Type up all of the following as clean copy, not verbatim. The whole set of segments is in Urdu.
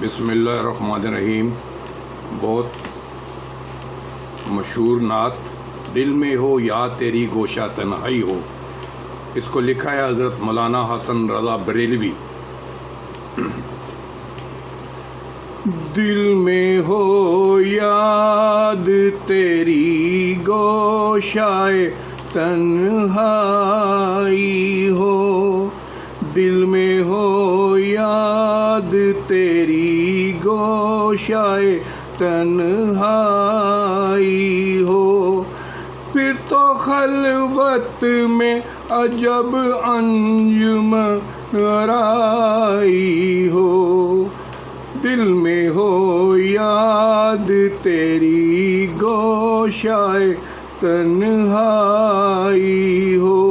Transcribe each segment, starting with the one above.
بسم اللہ الرحمن الرحیم. بہت مشہور نعت دل میں ہو یا تیری گوشہ تنہائی ہو. اس کو لکھا ہے حضرت مولانا حسن رضا بریلوی. دل میں ہو یاد تیری گوشہ تنہائی ہو. دل میں ہو یاد تیری گوشہ تنہائی ہو. پھر تو خلوت میں عجب انجمن آرائی ہو. دل میں ہو یاد تیری گوشہ تنہائی ہو.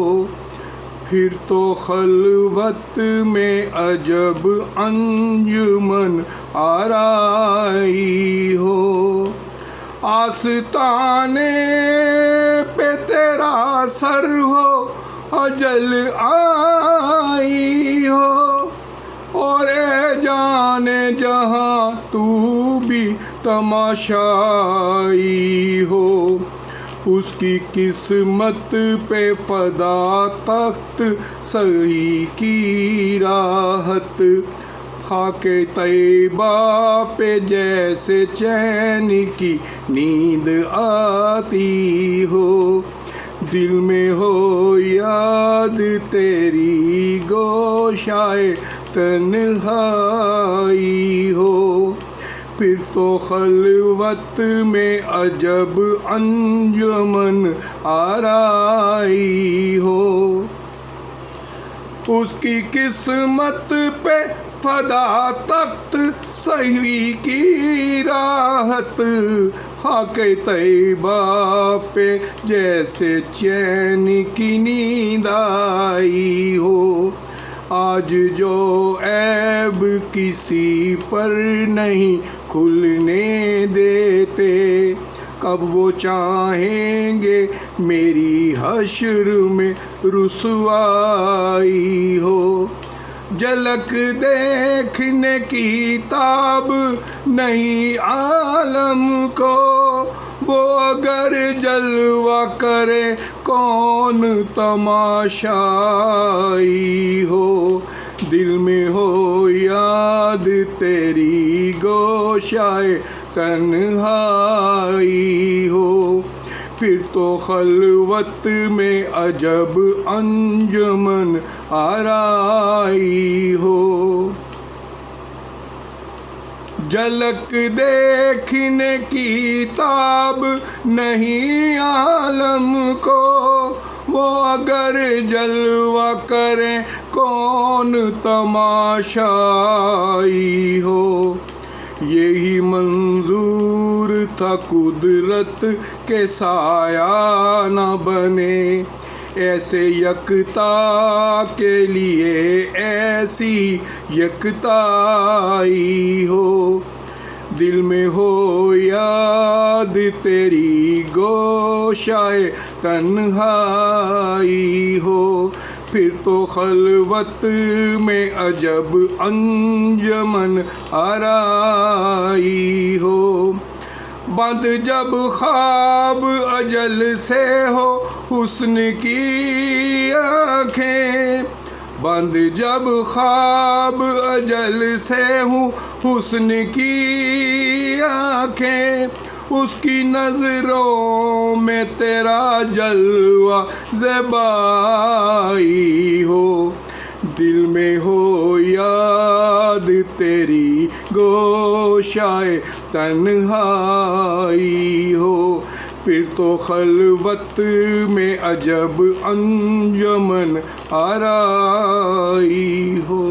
پھر تو خلوت میں عجب انجمن آرائی ہو. آستانے پہ تیرا سر ہو اجل آئی ہو. اور اے جانے جہاں تو بھی تماشائی ہو. اس کی قسمت پہ فدا تخت سہی کی راحت. خاک طیبہ پہ جیسے چین کی نیند آتی ہو. دل میں ہو یاد تیری گوشہ تنہائی ہو. پھر تو خلوت میں عجب انجمن آرائی ہو. اس کی قسمت پہ فدا تخت سہی کی راحت. خاک طیبہ پہ جیسے چین کی نیند آئی ہو. آج جو عیب کسی پر نہیں کھلنے دیتے, کب وہ چاہیں گے میری حشر میں رسوائی ہو. جھلک دیکھنے کی تاب نہیں عالم کو, وہ اگر جلوہ کرے کون تماشائی ہو. دل میں ہو یاد تیری گوشہ تنہائی ہو. پھر تو خلوت میں عجب انجمن آرائی ہو. جھلک دیکھنے کی تاب نہیں عالم کو, وہ اگر جلوہ کریں کون تماشائی ہو. یہی منظور تھا قدرت کے سایہ نہ بنے, ایسے یکتا کے لیے ایسی یکتائی ہو. دل میں ہو یاد تیری گوشہ تنہائی ہو. پھر تو خلوت میں عجب انجمن آرائی ہو. بند جب خواب اجل سے ہو حسن کی آنکھیں, بند جب خواب اجل سے ہوں حسن کی آنکھیں, اس کی نظروں میں تیرا جلوہ زیبائی ہو. دل میں ہو یاد تیری گوشہ تنہائی ہو. پھر تو خلوت میں عجب انجمن آرائی ہو.